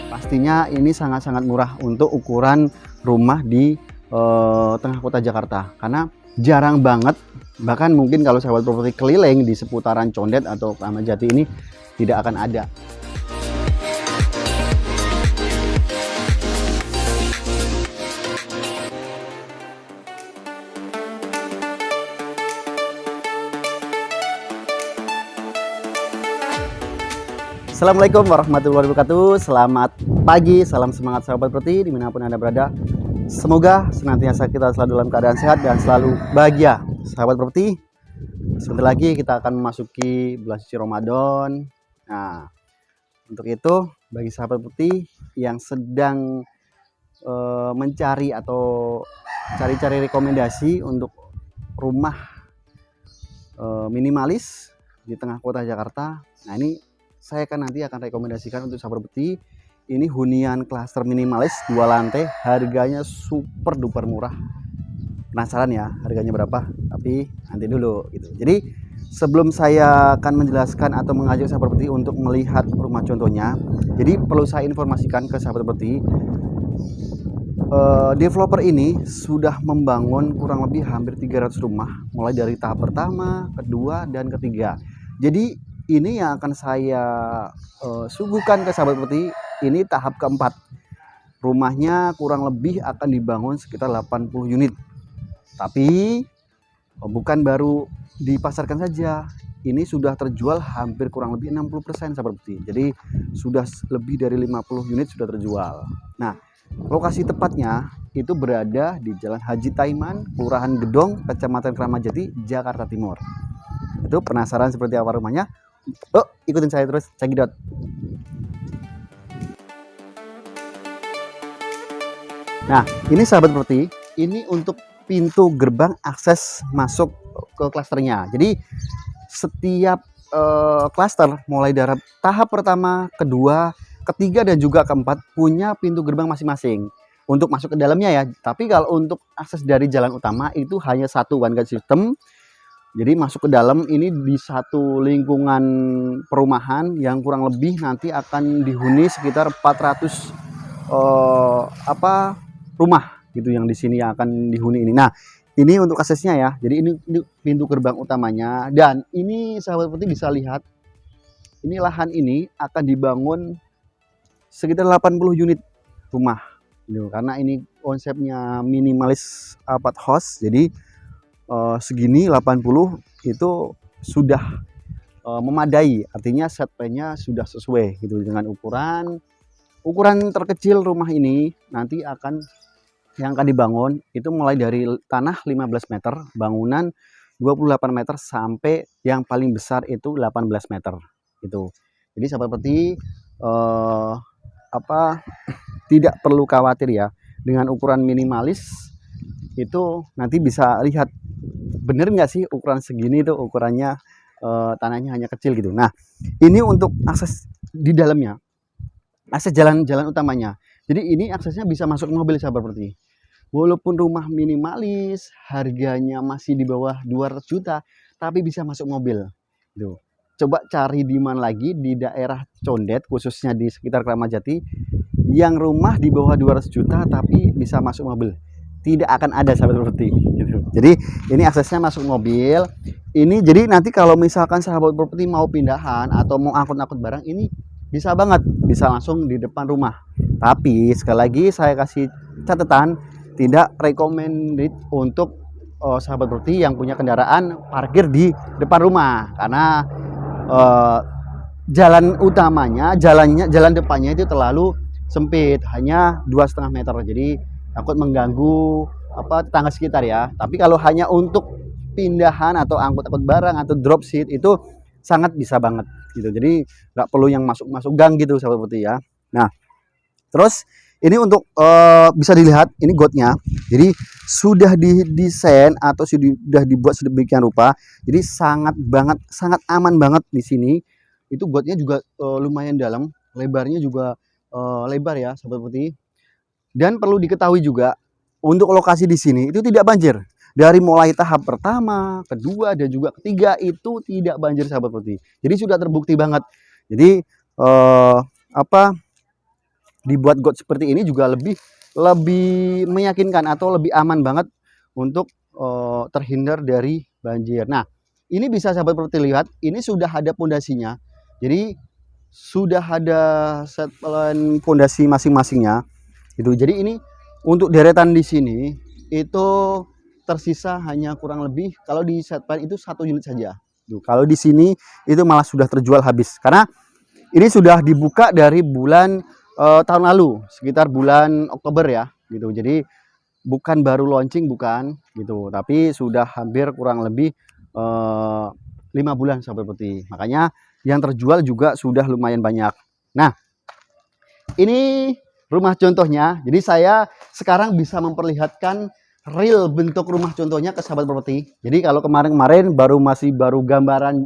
Pastinya ini sangat-sangat murah untuk ukuran rumah di tengah kota Jakarta, karena jarang banget, bahkan mungkin kalau sahabat properti keliling di seputaran Condet atau Kramat Jati ini tidak akan ada. Assalamualaikum warahmatullahi wabarakatuh. Selamat pagi, salam semangat sahabat properti dimanapun Anda berada. Semoga senantiasa kita selalu dalam keadaan sehat dan selalu bahagia. Sahabat properti, sebentar lagi kita akan memasuki bulan suci Ramadan. Nah, untuk itu bagi sahabat properti yang sedang mencari atau cari-cari rekomendasi untuk rumah minimalis di tengah kota Jakarta, nah ini saya nanti akan rekomendasikan untuk sahabat properti ini hunian klaster minimalis 2 lantai, harganya super duper murah. Penasaran ya harganya berapa? Tapi nanti dulu gitu. Jadi sebelum saya akan menjelaskan atau mengajak sahabat properti untuk melihat rumah contohnya, jadi perlu saya informasikan ke sahabat properti, developer ini sudah membangun kurang lebih hampir 300 rumah mulai dari tahap pertama, kedua, dan ketiga. Jadi ini yang akan saya suguhkan ke sahabat properti, ini tahap keempat. Rumahnya kurang lebih akan dibangun sekitar 80 unit. Tapi bukan baru dipasarkan saja, ini sudah terjual hampir kurang lebih 60% sahabat properti. Jadi sudah lebih dari 50 unit sudah terjual. Nah, lokasi tepatnya itu berada di Jalan Haji Taiman, Kelurahan Gedong, Kecamatan Kramat Jati, Jakarta Timur. Itu penasaran seperti apa rumahnya? Oh, ikutin saya terus, cekidot. Nah, ini sahabat properti, ini untuk pintu gerbang akses masuk ke klasternya. Jadi setiap klaster mulai dari tahap pertama, kedua, ketiga, dan juga keempat punya pintu gerbang masing-masing untuk masuk ke dalamnya ya. Tapi kalau untuk akses dari jalan utama itu hanya satu one gate system. Jadi masuk ke dalam ini di satu lingkungan perumahan yang kurang lebih nanti akan dihuni sekitar 400 rumah gitu yang di sini yang akan dihuni ini. Nah, ini untuk aksesnya ya. Jadi ini pintu gerbang utamanya, dan ini sahabat properti bisa lihat ini lahan ini akan dibangun sekitar 80 unit rumah. Gitu. Karena ini konsepnya minimalis apart house. Jadi segini 80 itu sudah memadai, artinya set plan-nya sudah sesuai gitu dengan ukuran terkecil rumah ini nanti yang akan dibangun itu mulai dari tanah 15 meter, bangunan 28 meter sampai yang paling besar itu 18 meter gitu. Jadi sahabat properti tidak perlu khawatir ya dengan ukuran minimalis itu, nanti bisa lihat bener nggak sih ukuran segini tuh ukurannya, tanahnya hanya kecil gitu. Nah, ini untuk akses di dalamnya, akses jalan utamanya. Jadi ini aksesnya bisa masuk mobil sahabat properti. Walaupun rumah minimalis harganya masih di bawah 200 juta, tapi bisa masuk mobil. Tuh. Coba cari di mana lagi di daerah Condet, khususnya di sekitar Kramat Jati, yang rumah di bawah 200 juta tapi bisa masuk mobil. Tidak akan ada sahabat properti gitu. Jadi ini aksesnya masuk mobil. Ini jadi nanti kalau misalkan sahabat properti mau pindahan atau mau angkut-angkut barang, ini bisa banget, bisa langsung di depan rumah. Tapi sekali lagi saya kasih catatan, tidak recommended untuk sahabat properti yang punya kendaraan parkir di depan rumah, karena jalan utamanya, jalan depannya itu terlalu sempit, hanya 2,5 meter. Jadi takut mengganggu tetangga sekitar ya. Tapi kalau hanya untuk pindahan atau angkut-angkut barang atau drop seat itu sangat bisa banget gitu. Jadi nggak perlu yang masuk gang gitu sahabat properti ya. Nah, terus ini untuk bisa dilihat ini gotnya. Jadi sudah didesain atau sudah dibuat sedemikian rupa. Jadi sangat aman banget di sini. Itu gotnya juga lumayan dalam, lebarnya juga lebar ya sahabat properti. Dan perlu diketahui juga untuk lokasi di sini itu tidak banjir. dari mulai tahap pertama, kedua, dan juga ketiga itu tidak banjir sahabat properti. Jadi sudah terbukti banget. Jadi apa dibuat got seperti ini juga lebih meyakinkan atau lebih aman banget untuk terhindar dari banjir. Nah, ini bisa sahabat properti lihat, ini sudah ada pondasinya. Jadi sudah ada setelan pondasi masing-masingnya. Gitu. Jadi ini untuk deretan di sini itu tersisa hanya kurang lebih kalau di set plan itu 1 unit saja. Tuh, kalau di sini itu malah sudah terjual habis karena ini sudah dibuka dari bulan tahun lalu, sekitar bulan Oktober ya, gitu. Jadi bukan baru launching, bukan gitu, tapi sudah hampir kurang lebih 5 bulan sahabat properti. Makanya yang terjual juga sudah lumayan banyak. Nah, ini rumah contohnya. Jadi saya sekarang bisa memperlihatkan real bentuk rumah contohnya ke sahabat properti. Jadi kalau kemarin-kemarin masih baru gambaran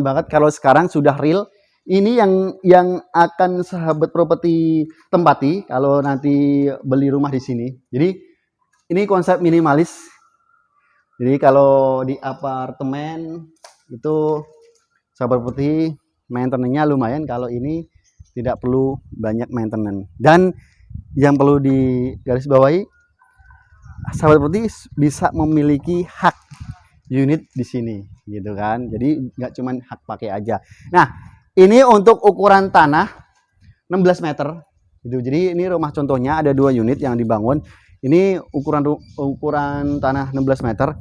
banget, kalau sekarang sudah real. Ini yang akan sahabat properti tempati kalau nanti beli rumah di sini. Jadi ini konsep minimalis. Jadi kalau di apartemen itu sahabat properti maintenance-nya lumayan, kalau ini tidak perlu banyak maintenance. Dan yang perlu digarisbawahi, sahabat properti bisa memiliki hak unit di sini, gitu kan. Jadi nggak cuma hak pakai aja. Nah, ini untuk ukuran tanah 16 meter. Gitu. Jadi ini rumah contohnya ada 2 unit yang dibangun. Ini ukuran tanah 16 meter,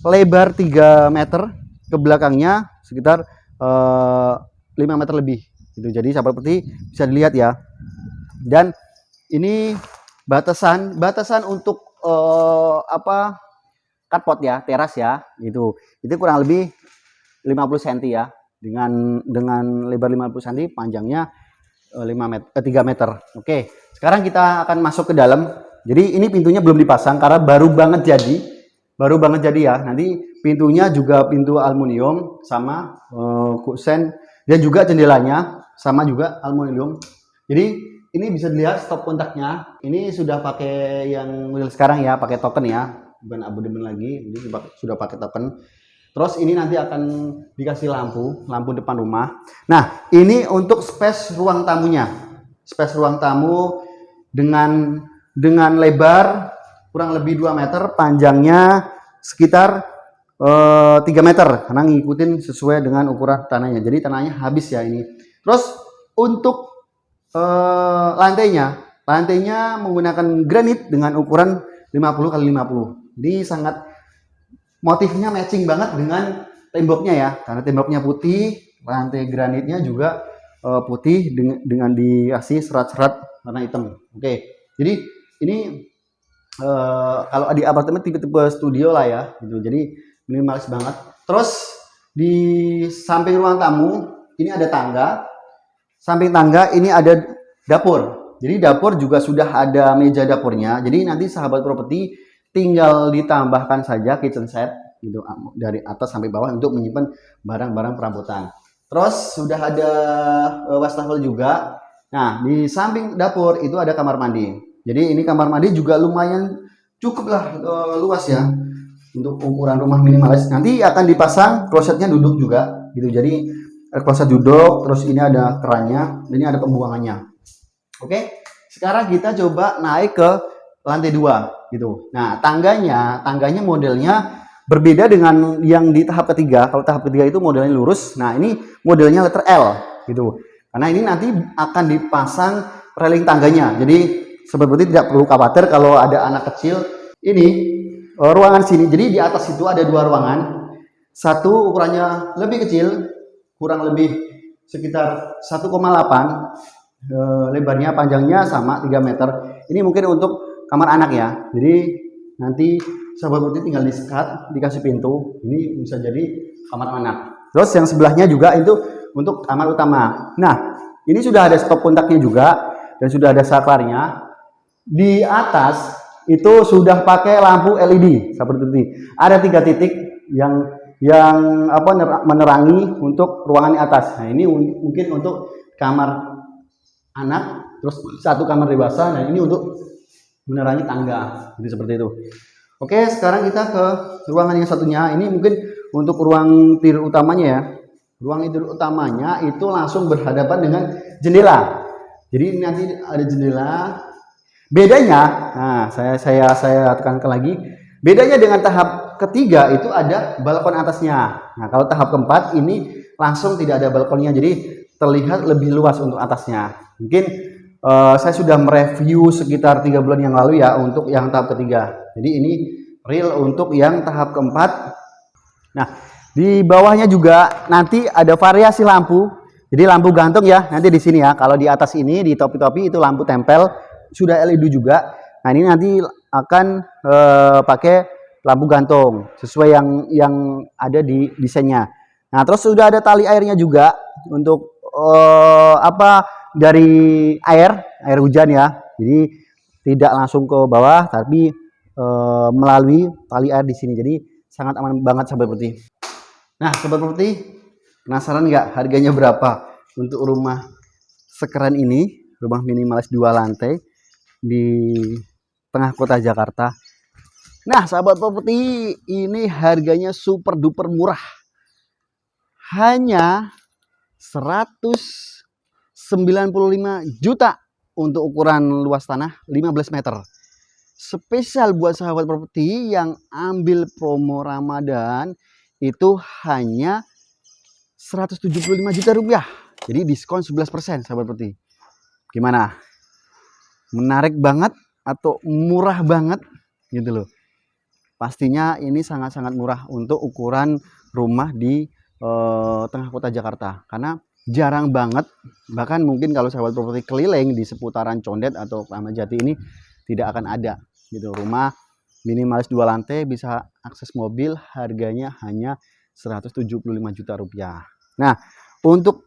lebar 3 meter, ke belakangnya sekitar 5 meter lebih. Gitu. Jadi sahabat properti bisa dilihat ya. Dan ini batasan untuk carport ya, teras ya, gitu. Itu kurang lebih 50 cm ya. Dengan lebar 50 cm, panjangnya 3 meter. Oke, sekarang kita akan masuk ke dalam. Jadi ini pintunya belum dipasang karena baru banget jadi ya. Nanti pintunya juga pintu aluminium sama kusen, dan juga jendelanya sama juga aluminium. Jadi ini bisa dilihat stop kontaknya. Ini sudah pakai yang model sekarang ya, pakai token ya, bukan abodemen lagi. Ini sudah pakai token. Terus ini nanti akan dikasih lampu depan rumah. Nah, ini untuk space ruang tamunya. Space ruang tamu dengan lebar kurang lebih 2 meter, panjangnya sekitar 3 meter, karena ngikutin sesuai dengan ukuran tanahnya. Jadi tanahnya habis ya ini. Terus untuk lantainya menggunakan granit dengan ukuran 50 kali 50. Jadi sangat motifnya matching banget dengan temboknya ya, karena temboknya putih, lantai granitnya juga putih dengan dikasih serat-serat warna hitam. Oke, jadi ini kalau di apartemen tipe-tipe studio lah ya, gitu. Jadi minimalis banget. Terus di samping ruang tamu ini ada tangga, samping tangga ini ada dapur. Jadi dapur juga sudah ada meja dapurnya. Jadi nanti sahabat properti tinggal ditambahkan saja kitchen set gitu dari atas sampai bawah untuk menyimpan barang-barang perabotan. Terus sudah ada wastafel juga. Nah, di samping dapur itu ada kamar mandi. Jadi ini kamar mandi juga lumayan cukup lah luas ya untuk ukuran rumah minimalis. Nanti akan dipasang klosetnya duduk juga gitu. Jadi kloset duduk, terus ini ada kerannya, ini ada pembuangannya. Oke, sekarang kita coba naik ke lantai 2 gitu. Nah, tangganya modelnya berbeda dengan yang di tahap ketiga. Kalau tahap ketiga itu modelnya lurus. Nah, ini modelnya letter L gitu. Karena ini nanti akan dipasang railing tangganya. Jadi seperti tidak perlu khawatir kalau ada anak kecil. Ini ruangan sini. Jadi di atas itu ada 2 ruangan. Satu ukurannya lebih kecil, kurang lebih sekitar 1,8. Lebarnya, panjangnya sama 3 meter. Ini mungkin untuk kamar anak ya. Jadi nanti sahabat properti tinggal di-sekat, dikasih pintu. Ini bisa jadi kamar anak. Terus yang sebelahnya juga itu untuk kamar utama. Nah, ini sudah ada stop kontaknya juga dan sudah ada saklarnya. Di atas itu sudah pakai lampu LED sahabat properti. Ada 3 titik yang menerangi untuk ruangan di atas. Nah, ini mungkin untuk kamar anak, terus 1 kamar dewasa. Nah, ini untuk menerangi tangga, jadi seperti itu. Oke, sekarang kita ke ruangan yang satunya. Ini mungkin untuk ruang tidur utamanya ya. Ruang tidur utamanya itu langsung berhadapan dengan jendela. Jadi nanti ada jendela. Bedanya, nah saya tekankan lagi. Bedanya dengan tahap ketiga itu ada balkon atasnya. Nah, kalau tahap keempat ini langsung tidak ada balkonnya. Jadi terlihat lebih luas untuk atasnya. Mungkin saya sudah mereview sekitar 3 bulan yang lalu ya untuk yang tahap ketiga. Jadi ini real untuk yang tahap keempat. Nah, di bawahnya juga nanti ada variasi lampu. Jadi lampu gantung ya, nanti di sini ya. Kalau di atas ini di topi-topi itu lampu tempel, sudah LED juga. Nah, ini nanti akan pakai lampu gantung sesuai yang ada di desainnya. Nah, terus sudah ada tali airnya juga untuk dari air hujan ya. Jadi tidak langsung ke bawah tapi melalui tali air di sini. Jadi sangat aman banget sahabat properti. Nah, sahabat properti, penasaran nggak harganya berapa untuk rumah sekeren ini, rumah minimalis 2 lantai di tengah kota Jakarta. Nah, sahabat properti, ini harganya super duper murah. Hanya 195 juta untuk ukuran luas tanah 15 meter. Spesial buat sahabat properti yang ambil promo Ramadan itu hanya 175 juta rupiah. Jadi diskon 11% sahabat properti. Gimana? Menarik banget atau murah banget gitu loh. Pastinya ini sangat-sangat murah untuk ukuran rumah di tengah kota Jakarta. Karena jarang banget, bahkan mungkin kalau sahabat properti keliling di seputaran Condet atau Kramat Jati ini tidak akan ada gitu rumah minimalis 2 lantai bisa akses mobil, harganya hanya 175 juta rupiah. Nah, untuk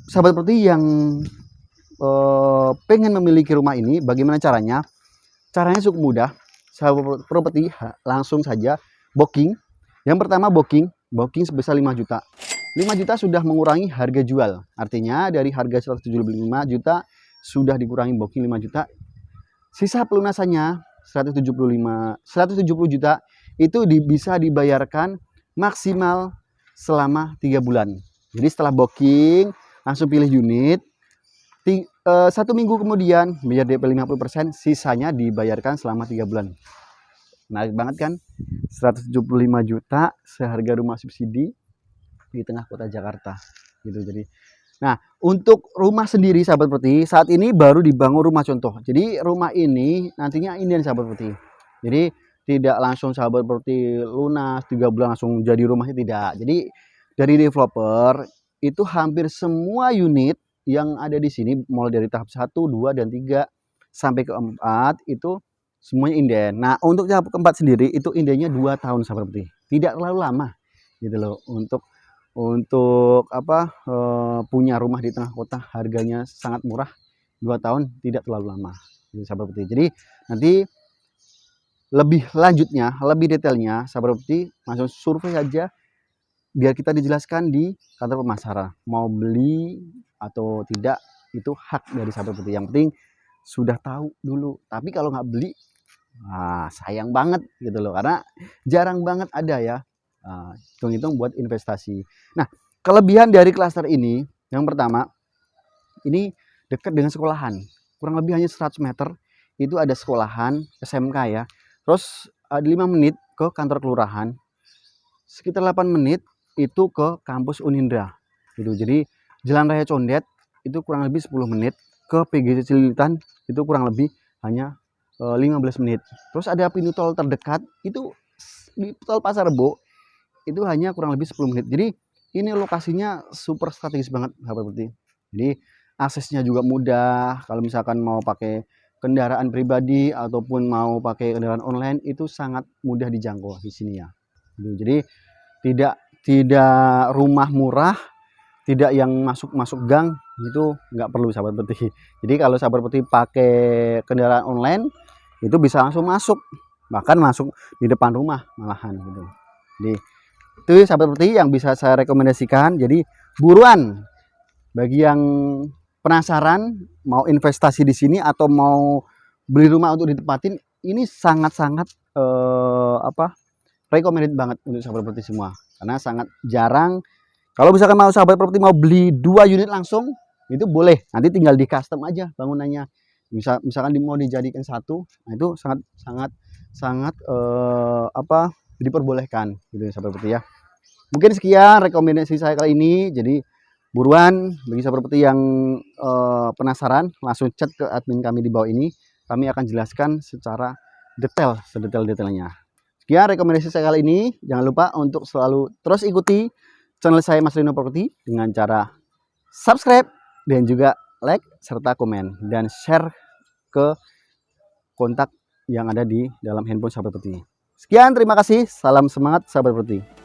sahabat properti yang pengen memiliki rumah ini, bagaimana caranya? Caranya cukup mudah. Sahabat properti langsung saja booking. Yang pertama booking sebesar 5 juta. 5 juta sudah mengurangi harga jual. Artinya dari harga 175 juta sudah dikurangi booking 5 juta. Sisa pelunasannya 170 juta itu bisa dibayarkan maksimal selama 3 bulan. Jadi setelah booking langsung pilih unit. 1 minggu kemudian biar DP 50%, sisanya dibayarkan selama 3 bulan. Menarik banget kan? 175 juta seharga rumah subsidi di tengah kota Jakarta gitu. Jadi nah, untuk rumah sendiri sahabat properti saat ini baru dibangun rumah contoh. Jadi rumah ini nantinya inden sahabat properti. Jadi tidak langsung sahabat properti lunas 3 bulan langsung jadi rumahnya, tidak. Jadi dari developer itu hampir semua unit yang ada di sini mulai dari tahap 1, 2 dan 3 sampai ke 4 itu semuanya inden. Nah, untuk tahap keempat sendiri itu indennya 2 tahun sahabat properti. Tidak terlalu lama gitu loh untuk punya rumah di tengah kota, harganya sangat murah, 2 tahun tidak terlalu lama sahabat properti. Jadi nanti lebih lanjutnya, lebih detailnya sahabat properti langsung survei aja biar kita dijelaskan di kantor pemasaran. Mau beli atau tidak itu hak dari sahabat properti, yang penting sudah tahu dulu. Tapi kalau nggak beli, sayang banget gitu loh, karena jarang banget ada ya. Hitung-hitung buat investasi. Nah, kelebihan dari klaster ini yang pertama, ini dekat dengan sekolahan, kurang lebih hanya 100 meter itu ada sekolahan SMK ya. Terus ada 5 menit ke kantor kelurahan, sekitar 8 menit itu ke kampus Unindra gitu. Jadi Jalan Raya Condet itu kurang lebih 10 menit, ke PGC Cililitan itu kurang lebih hanya 15 menit. Terus ada pintu tol terdekat itu di tol Pasar Rebo, itu hanya kurang lebih 10 menit. Jadi ini lokasinya super strategis banget sahabat properti. Jadi aksesnya juga mudah. Kalau misalkan mau pakai kendaraan pribadi ataupun mau pakai kendaraan online itu sangat mudah dijangkau di sini ya. Jadi tidak rumah murah, tidak yang masuk gang itu nggak perlu sahabat properti. Jadi kalau sahabat properti pakai kendaraan online itu bisa langsung masuk, bahkan masuk di depan rumah malahan gitu. Jadi itu sahabat properti yang bisa saya rekomendasikan. Jadi buruan bagi yang penasaran mau investasi di sini atau mau beli rumah untuk ditempatin, ini sangat-sangat recommended banget untuk sahabat properti semua, karena sangat jarang. Kalau misalkan mau sahabat properti mau beli 2 unit langsung, itu boleh, nanti tinggal di custom aja bangunannya. Misalkan mau dijadikan satu, nah itu sangat diperbolehkan gitu ya sahabat properti ya. Mungkin sekian rekomendasi saya kali ini. Jadi buruan bagi sahabat properti yang penasaran, langsung chat ke admin kami di bawah ini. Kami akan jelaskan secara detail, sedetail-detailnya. Sekian rekomendasi saya kali ini. Jangan lupa untuk selalu terus ikuti channel saya Mas Rino Property dengan cara subscribe dan juga like serta komen dan share ke kontak yang ada di dalam handphone sahabat property. Sekian, terima kasih. Salam semangat sahabat property.